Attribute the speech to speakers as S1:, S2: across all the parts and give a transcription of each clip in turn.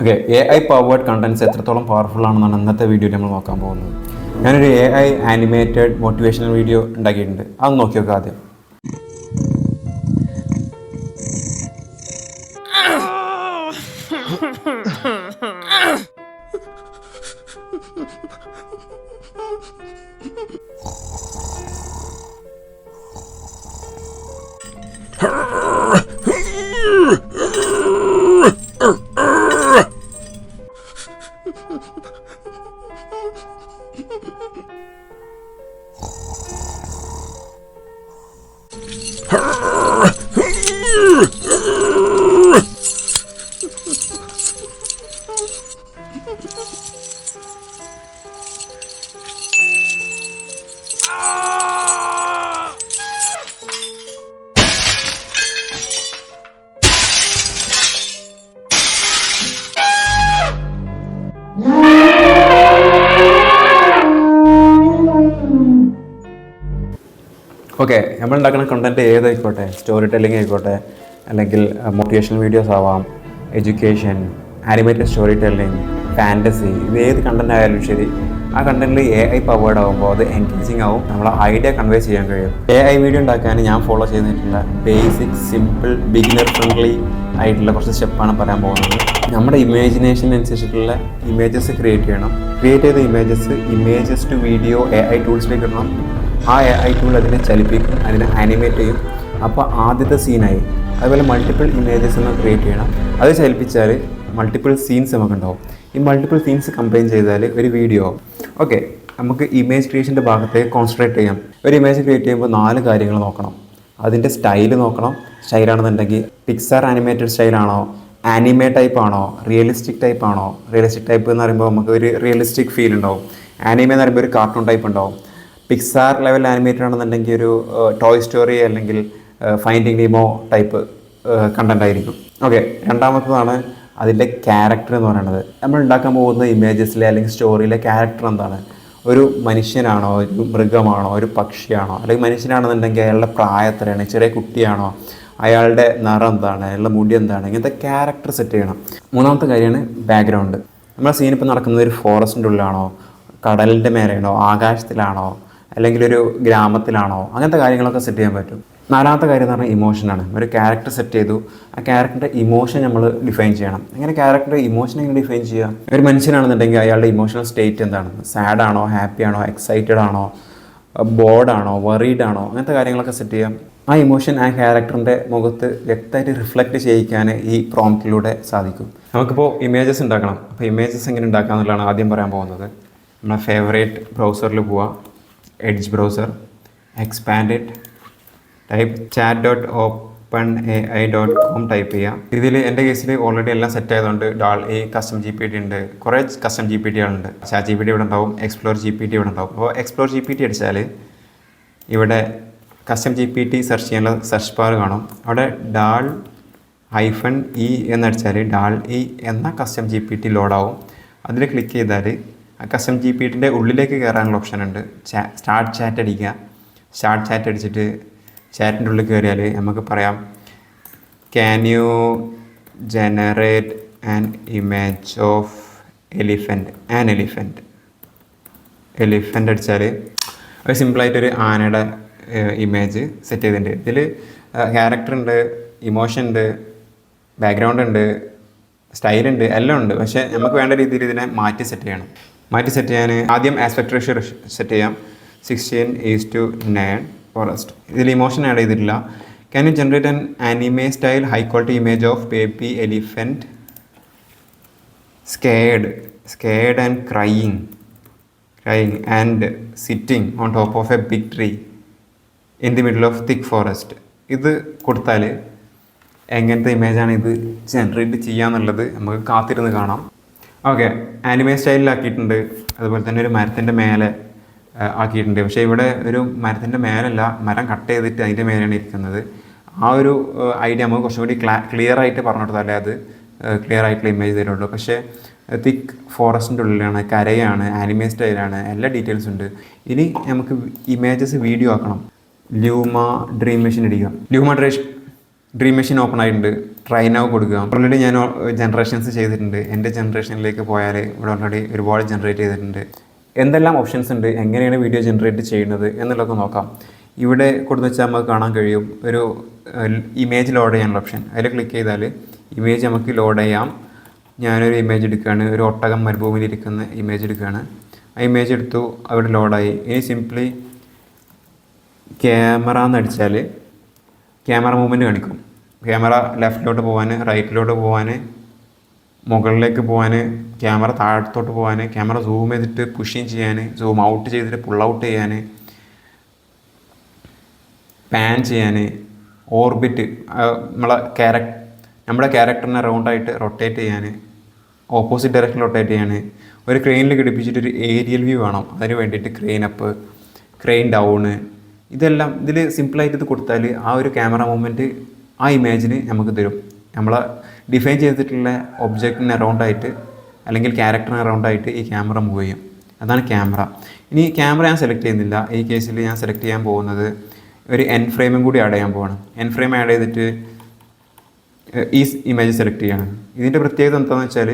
S1: Okay, AI powered contents എത്രത്തോളം powerful ആണെന്നാണ് ഇന്നത്തെ വീഡിയോയിൽ നമ്മൾ നോക്കാൻ പോകുന്നത്. ഞാനൊരു AI ആനിമേറ്റഡ് മോട്ടിവേഷണൽ വീഡിയോ ഉണ്ടാക്കിയിട്ടുണ്ട്. അത് നോക്കി നോക്കാം ആദ്യം. ഓക്കെ, നമ്മൾ ഉണ്ടാക്കുന്ന കണ്ടൻറ്റ് ഏതായിക്കോട്ടെ, സ്റ്റോറി ടെല്ലിംഗ് ആയിക്കോട്ടെ, അല്ലെങ്കിൽ മോട്ടിവേഷണൽ വീഡിയോസ് ആവാം, education, animated story telling, fantasy, ഇത് ഏത് കണ്ടൻറ്റ് ആയാലും ശരി, ആ കണ്ടൻറ്റിൽ AI പവേർഡ് ആകുമ്പോൾ അത് എൻഗേജിങ് ആവും, നമ്മളെ ഐഡിയ കൺവേ ചെയ്യാൻ കഴിയും. AI വീഡിയോ ഉണ്ടാക്കാൻ ഞാൻ ഫോളോ ചെയ്തിട്ടുള്ള ബേസിക്, സിമ്പിൾ, ബിഗിനർ ഫ്രണ്ട്ലി ആയിട്ടുള്ള കുറച്ച് സ്റ്റെപ്പാണ് പറയാൻ പോകുന്നത്. നമ്മുടെ ഇമാജിനേഷനനുസരിച്ചിട്ടുള്ള ഇമേജസ് ക്രിയേറ്റ് ചെയ്യണം. ക്രിയേറ്റ് ചെയ്ത ഇമേജസ് ടു വീഡിയോ AI ടൂൾസിലേക്ക് ഇടണം. ആ AI ടൂൾ അതിനെ ചലിപ്പിക്കും, അതിനെ ആനിമേറ്റ് ചെയ്യും. അപ്പോൾ ആദ്യത്തെ സീനായി. അതുപോലെ മൾട്ടിപ്പിൾ ഇമേജസ് ഒന്ന് ക്രിയേറ്റ് ചെയ്യണം. അത് ചലിപ്പിച്ചാൽ മൾട്ടിപ്പിൾ സീൻസ് നമുക്കുണ്ടാവും. ഈ മൾട്ടിപ്പിൾ സീൻസ് കമ്പൈൻ ചെയ്താൽ ഒരു വീഡിയോ ആവും. ഓക്കെ, നമുക്ക് ഇമേജ് ക്രിയേഷൻ്റെ ഭാഗത്തേക്ക് കോൺസെൻട്രേറ്റ് ചെയ്യാം. ഒരു ഇമേജ് ക്രിയേറ്റ് ചെയ്യുമ്പോൾ 4 കാര്യങ്ങൾ നോക്കണം. അതിൻ്റെ സ്റ്റൈല് നോക്കണം. സ്റ്റൈലാണെന്നുണ്ടെങ്കിൽ പിക്സാർ ആനിമേറ്റഡ് സ്റ്റൈലാണോ, ആനിമേ ടൈപ്പ് ആണോ, റിയലിസ്റ്റിക് ടൈപ്പ് ആണോ. റിയലിസ്റ്റിക് ടൈപ്പ് എന്ന് പറയുമ്പോൾ നമുക്ക് ഒരു റിയലിസ്റ്റിക് ഫീൽ ഉണ്ടാവും. ആനിമേ എന്ന് പറയുമ്പോൾ ഒരു കാർട്ടൂൺ ടൈപ്പ് ഉണ്ടാവും. പിക്സാർ ലെവൽ ആനിമേറ്റഡ് ആണെന്നുണ്ടെങ്കിൽ ഒരു ടോയ് സ്റ്റോറി അല്ലെങ്കിൽ ഫൈൻഡിങ് നീമോ ടൈപ്പ് കണ്ടൻ്റ് ആയിരിക്കും. ഓക്കെ, രണ്ടാമത്തതാണ് അതിൻ്റെ ക്യാരക്ടർ എന്ന് പറയുന്നത്. നമ്മൾ ഉണ്ടാക്കാൻ പോകുന്ന ഇമേജസിലെ അല്ലെങ്കിൽ സ്റ്റോറിയിലെ ക്യാരക്ടർ എന്താണ്? ഒരു മനുഷ്യനാണോ, ഒരു മൃഗമാണോ, ഒരു പക്ഷിയാണോ, അല്ലെങ്കിൽ മനുഷ്യനാണെന്നുണ്ടെങ്കിൽ അയാളുടെ പ്രായത്തിലാണ്, ചെറിയ കുട്ടിയാണോ, അയാളുടെ നിറം എന്താണ്, അയാളുടെ മുടി എന്താണ്, ഇങ്ങനത്തെ ക്യാരക്ടർ സെറ്റ് ചെയ്യണം. മൂന്നാമത്തെ കാര്യമാണ് ബാക്ക്ഗ്രൗണ്ട്. നമ്മുടെ സീൻ ഇപ്പോൾ നടക്കുന്നത് ഒരു ഫോറസ്റ്റിൻ്റെ ഉള്ളിലാണോ, കടലിൻ്റെ മേലെയാണോ, ആകാശത്തിലാണോ, അല്ലെങ്കിൽ ഒരു ഗ്രാമത്തിലാണോ, അങ്ങനത്തെ കാര്യങ്ങളൊക്കെ സെറ്റ് ചെയ്യാൻ പറ്റും. നാലാമത്തെ കാര്യം എന്ന് പറഞ്ഞാൽ ഇമോഷനാണ്. ഒരു ക്യാരക്ടർ സെറ്റ് ചെയ്തു, ആ ക്യാരക്ടറിൻ്റെ ഇമോഷൻ നമ്മൾ ഡിഫൈൻ ചെയ്യണം. അങ്ങനെ ക്യാരക്ടറുടെ ഇമോഷൻ എങ്ങനെ ഡിഫൈൻ ചെയ്യുക? ഒരു മനുഷ്യനാണെന്നുണ്ടെങ്കിൽ അയാളുടെ ഇമോഷണൽ സ്റ്റേറ്റ് എന്താണ്? സാഡ് ആണോ, ഹാപ്പി ആണോ, എക്സൈറ്റഡ് ആണോ, ബോർഡാണോ, വറീഡ് ആണോ, അങ്ങനത്തെ കാര്യങ്ങളൊക്കെ സെറ്റ് ചെയ്യാം. ആ ഇമോഷൻ ആ ക്യാരക്ടറിൻ്റെ മുഖത്ത് വ്യക്തമായിട്ട് റിഫ്ലക്റ്റ് ചെയ്യിക്കാൻ ഈ പ്രോംപ്റ്റിലൂടെ സാധിക്കും. നമുക്കിപ്പോൾ ഇമേജസ് ഉണ്ടാക്കണം. അപ്പോൾ ഇമേജസ് എങ്ങനെ ഉണ്ടാക്കുക എന്നുള്ളതാണ് ആദ്യം പറയാൻ പോകുന്നത്. നമ്മുടെ ഫേവറേറ്റ് ബ്രൗസറിൽ പോവുക, edge browser, expand it, type chat.openai.com type ചെയ്യുക. ഇതിൽ എൻ്റെ കേസിൽ ഓൾറെഡി എല്ലാം സെറ്റ് ആയതുകൊണ്ട് DALL-E കസ്റ്റം GPT ഉണ്ട്, കുറേ കസ്റ്റം GPTകളുണ്ട്. ChatGPT ഇവിടെ ഉണ്ടാവും, എക്സ്പ്ലോർ GPT ഇവിടെ ഉണ്ടാവും. അപ്പോൾ എക്സ്പ്ലോർ GPT അടിച്ചാൽ ഇവിടെ കസ്റ്റം GPT സെർച്ച് ചെയ്യാനുള്ള സെർച്ച് ബാർ കാണും. അവിടെ DAL-E എന്നടിച്ചാൽ DALL-E എന്ന കസ്റ്റം GPT ലോഡാവും. അതിൽ ക്ലിക്ക് ചെയ്താൽ ആ കസ്റ്റം GPTൻ്റെ ഉള്ളിലേക്ക് കയറാനുള്ള ഓപ്ഷൻ ഉണ്ട്. സ്റ്റാർട്ട് ചാറ്റ് അടിക്കുക. സ്റ്റാർട്ട് ചാറ്റ് അടിച്ചിട്ട് ചാറ്റിൻ്റെ ഉള്ളിൽ കയറിയാൽ നമുക്ക് പറയാം, can you generate an image of elephant. Elephant അടിച്ചാൽ ഒരു സിമ്പിളായിട്ടൊരു ആനയുടെ ഇമേജ് സെറ്റ് ചെയ്തിട്ടുണ്ട്. ഇതിൽ ക്യാരക്ടർ ഉണ്ട്, ഇമോഷൻ ഉണ്ട്, ബാക്ക്ഗ്രൗണ്ട് ഉണ്ട്, സ്റ്റൈലുണ്ട്, എല്ലാം ഉണ്ട്. പക്ഷേ നമുക്ക് വേണ്ട രീതിയിൽ ഇതിനെ മാറ്റി സെറ്റ് ചെയ്യണം. മാറ്റി സെറ്റ് ചെയ്യാൻ ആദ്യം ആസ്പെക്ട് റേഷ്യോ സെറ്റ് ചെയ്യാം, 16:9 ഫോറസ്റ്റ്. ഇതിൽ ഇമോഷൻ ആഡ് ചെയ്തിട്ടില്ല. Can you generate an anime style high quality image of baby elephant scared and crying and sitting on top of a big tree in the middle of thick forest. ഇത് കൊടുത്താൽ എങ്ങനത്തെ ഇമേജാണ് ഇത് generate ചെയ്യാന്നുള്ളത് നമുക്ക് കാത്തിരുന്ന് കാണാം. Okay, anime സ്റ്റൈലിലാക്കിയിട്ടുണ്ട്. അതുപോലെ തന്നെ ഒരു മരത്തിൻ്റെ മേലെ ആക്കിയിട്ടുണ്ട്. പക്ഷേ ഇവിടെ ഒരു മരത്തിൻ്റെ മേലല്ല, മരം കട്ട് ചെയ്തിട്ട് അതിൻ്റെ മേലെയാണ് ഇരിക്കുന്നത്. ആ ഒരു ഐഡിയ നമുക്ക് കുറച്ചും കൂടി ക്ലിയർ ആയിട്ട് പറഞ്ഞു കൊടുത്താലേ അത് ക്ലിയർ ആയിട്ടുള്ള ഇമേജ് തരുള്ളൂ. പക്ഷേ തിക്ക് ഫോറസ്റ്റിൻ്റെ ഉള്ളിലാണ്, കരയാണ്, ആനിമേ സ്റ്റൈലാണ്, എല്ലാ ഡീറ്റെയിൽസ് ഉണ്ട്. ഇനി നമുക്ക് ഇമേജസ് വീഡിയോ ആക്കണം. ലൂമ ഡ്രീം മെഷീൻ അടിക്കാം. ലൂമ ഡ്രീം മെഷീൻ ഓപ്പൺ ആയിട്ടുണ്ട്. ട്രൈ നൗ കൊടുക്കുക. ഓൾറെഡി ഞാൻ ജനറേഷൻസ് ചെയ്തിട്ടുണ്ട്. എൻ്റെ ജനറേഷനിലേക്ക് പോയാൽ ഇവിടെ ഓൾറെഡി ഒരുപാട് ജനറേറ്റ് ചെയ്തിട്ടുണ്ട്. എന്തെല്ലാം ഓപ്ഷൻസ് ഉണ്ട്, എങ്ങനെയാണ് വീഡിയോ ജനറേറ്റ് ചെയ്യുന്നത് എന്നുള്ളതൊക്കെ നോക്കാം. ഇവിടെ കൊടുത്ത് വെച്ചാൽ നമുക്ക് കാണാൻ കഴിയും ഒരു ഇമേജ് ലോഡ് ചെയ്യാനുള്ള ഓപ്ഷൻ. അതിൽ ക്ലിക്ക് ചെയ്താൽ ഇമേജ് നമുക്ക് ലോഡ് ചെയ്യാം. ഞാനൊരു ഇമേജ് എടുക്കുകയാണ്, ഒരു ഒട്ടകം മരുഭൂമിയിലിരിക്കുന്ന ഇമേജ് എടുക്കുകയാണ്. ആ ഇമേജ് എടുത്തു, അവിടെ ലോഡായി. ഇനി സിംപ്ലി ക്യാമറ എന്നടിച്ചാൽ ക്യാമറ മൂവ്മെൻറ്റ് കാണിക്കും. ക്യാമറ ലെഫ്റ്റിലോട്ട് പോകാൻ, റൈറ്റിലോട്ട് പോകാൻ, മുകളിലേക്ക് പോകാൻ, ക്യാമറ താഴത്തോട്ട് പോകാൻ, ക്യാമറ സൂം ചെയ്തിട്ട് പുഷിങ് ചെയ്യാൻ, സൂം ഔട്ട് ചെയ്തിട്ട് പുൾ ഔട്ട് ചെയ്യാൻ, പാൻ ചെയ്യാൻ, ഓർബിറ്റ് നമ്മുടെ ക്യാരക്ടറിനെ റൗണ്ടായിട്ട് റൊട്ടേറ്റ് ചെയ്യാൻ, ഓപ്പോസിറ്റ് ഡയറക്ഷൻ റൊട്ടേറ്റ് ചെയ്യാൻ, ഒരു ക്രെയിനിൽ ഘടിപ്പിച്ചിട്ട് ഒരു ഏരിയൽ വ്യൂ വേണം, അതിന് വേണ്ടിയിട്ട് ക്രെയിൻ അപ്പ്, ക്രെയിൻ ഡൗണ്, ഇതെല്ലാം ഇതിൽ സിമ്പിളായിട്ട് ഇത് കൊടുത്താൽ ആ ഒരു ക്യാമറ മൂവ്മെൻറ്റ് ആ ഇമേജിന് നമുക്ക് തരും. നമ്മൾ ഡിഫൈൻ ചെയ്തിട്ടുള്ള ഒബ്ജക്റ്റിന് അറൗണ്ടായിട്ട് അല്ലെങ്കിൽ ക്യാരക്ടറിന് അറൗണ്ടായിട്ട് ഈ ക്യാമറ മൂവ് ചെയ്യും. അതാണ് ക്യാമറ. ഇനി ക്യാമറ ഞാൻ സെലക്ട് ചെയ്യുന്നില്ല. ഈ കേസിൽ ഞാൻ സെലക്ട് ചെയ്യാൻ പോകുന്നത് ഒരു എൻ ഫ്രെയിമും കൂടി ആഡ് ചെയ്യാൻ പോവാണ്. എൻ ഫ്രെയിം ആഡ് ചെയ്തിട്ട് ഈ ഇമേജ് സെലക്ട് ചെയ്യാണ്. ഇതിൻ്റെ പ്രത്യേകത എന്താണെന്ന് വെച്ചാൽ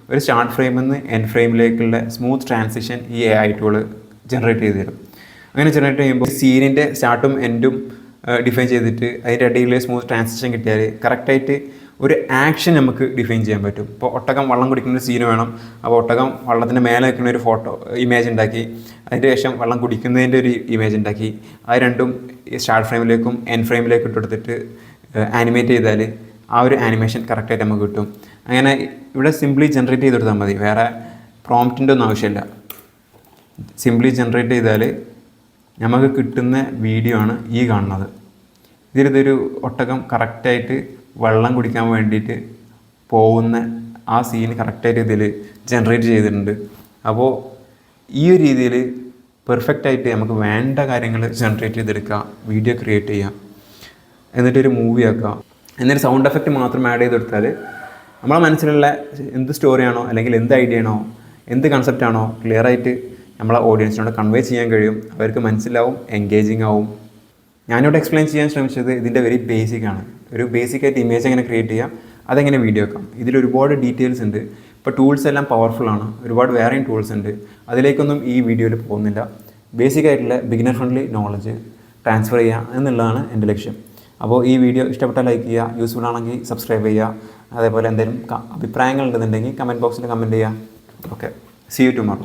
S1: ഒരു സ്റ്റാർട്ട് ഫ്രെയിമിൽ നിന്ന് എൻ ഫ്രെയിമിലേക്കുള്ള സ്മൂത്ത് ട്രാൻസിഷൻ ഈ AI ടൂൾ ജനറേറ്റ് ചെയ്ത് തരും. അങ്ങനെ ജനറേറ്റ് ചെയ്യുമ്പോൾ സീനിൻ്റെ സ്റ്റാർട്ടും എൻഡും ഡിഫൈൻ ചെയ്തിട്ട് അതിൻ്റെ ഇടയിൽ സ്മൂത്ത് ട്രാൻസിഷൻ കിട്ടിയാൽ കറക്റ്റായിട്ട് ഒരു ആക്ഷൻ നമുക്ക് ഡിഫൈൻ ചെയ്യാൻ പറ്റും. ഇപ്പോൾ ഒട്ടകം വെള്ളം കുടിക്കുന്ന ഒരു സീന് വേണം. അപ്പോൾ ഒട്ടകം വെള്ളത്തിൻ്റെ മേലെ നിൽക്കുന്ന ഒരു ഇമേജ് ഉണ്ടാക്കി, അതിൻ്റെ ശേഷം വെള്ളം കുടിക്കുന്നതിൻ്റെ ഒരു ഇമേജ് ഉണ്ടാക്കി, അത് രണ്ടും സ്റ്റാർട്ട് ഫ്രെയിമിലേക്കും എൻ ഫ്രെയിമിലേക്കും ഇട്ടെടുത്തിട്ട് ആനിമേറ്റ് ചെയ്താൽ ആ ഒരു ആനിമേഷൻ കറക്റ്റായിട്ട് നമുക്ക് കിട്ടും. അങ്ങനെ ഇവിടെ സിംപ്ലി ജനറേറ്റ് ചെയ്ത് കൊടുത്താൽ മതി, വേറെ പ്രോംപ്റ്റിൻ്റെ ഒന്നും ആവശ്യമില്ല. സിംപ്ലി ജനറേറ്റ് ചെയ്താൽ നമുക്ക് കിട്ടുന്ന വീഡിയോ ആണ് ഈ കാണുന്നത്. ഇതിലൊരു ഒട്ടകം കറക്റ്റായിട്ട് വെള്ളം കുടിക്കാൻ വേണ്ടിയിട്ട് പോകുന്ന ആ സീൻ കറക്റ്റായിട്ട് ഇതിൽ ജനറേറ്റ് ചെയ്തിട്ടുണ്ട്. അപ്പോൾ ഈ ഒരു രീതിയിൽ പെർഫെക്റ്റായിട്ട് നമുക്ക് വേണ്ട കാര്യങ്ങൾ ജനറേറ്റ് ചെയ്തെടുക്കുക, വീഡിയോ ക്രിയേറ്റ് ചെയ്യുക, എന്നിട്ടൊരു മൂവി ആക്കുക. എന്നിട്ട് സൗണ്ട് എഫക്റ്റ് മാത്രം ആഡ് ചെയ്ത് കൊടുത്താൽ നമ്മളെ മനസ്സിലുള്ള എന്ത് സ്റ്റോറിയാണോ അല്ലെങ്കിൽ എന്ത് ഐഡിയ ആണോ എന്ത് കൺസെപ്റ്റാണോ ക്ലിയറായിട്ട് നമ്മളെ ഓഡിയൻസിനോട് കൺവേ ചെയ്യാൻ കഴിയും. അവർക്ക് മനസ്സിലാവും, എൻഗേജിങ് ആവും. ഞാനിവിടെ എക്സ്പ്ലെയിൻ ചെയ്യാൻ ശ്രമിച്ചത് ഇതിൻ്റെ വെരി ബേസിക്കാണ്. ഒരു ബേസിക്കായിട്ട് ഇമേജ് എങ്ങനെ ക്രിയേറ്റ് ചെയ്യാം, അതെങ്ങനെ വീഡിയോ ആക്കാം. ഇതിൽ ഒരുപാട് ഡീറ്റെയിൽസ് ഉണ്ട്. ഇപ്പോൾ ടൂൾസ് എല്ലാം പവർഫുള്ളാണ്, ഒരുപാട് വേറെയും ടൂൾസ് ഉണ്ട്. അതിലേക്കൊന്നും ഈ വീഡിയോയിൽ പോകുന്നില്ല. ബേസിക്കായിട്ടുള്ള ബിഗിനർ ഫ്രണ്ട്ലി നോളജ് ട്രാൻസ്ഫർ ചെയ്യുക എന്നുള്ളതാണ് എൻ്റെ ലക്ഷ്യം. അപ്പോൾ ഈ വീഡിയോ ഇഷ്ടപ്പെട്ടാൽ ലൈക്ക് ചെയ്യുക, യൂസ്ഫുൾ ആണെങ്കിൽ സബ്സ്ക്രൈബ് ചെയ്യുക. അതേപോലെ എന്തെങ്കിലും അഭിപ്രായങ്ങൾ ഉണ്ടെന്നുണ്ടെങ്കിൽ കമൻറ്റ് ബോക്സിൽ കമൻറ്റ് ചെയ്യുക. Okay, see you tomorrow.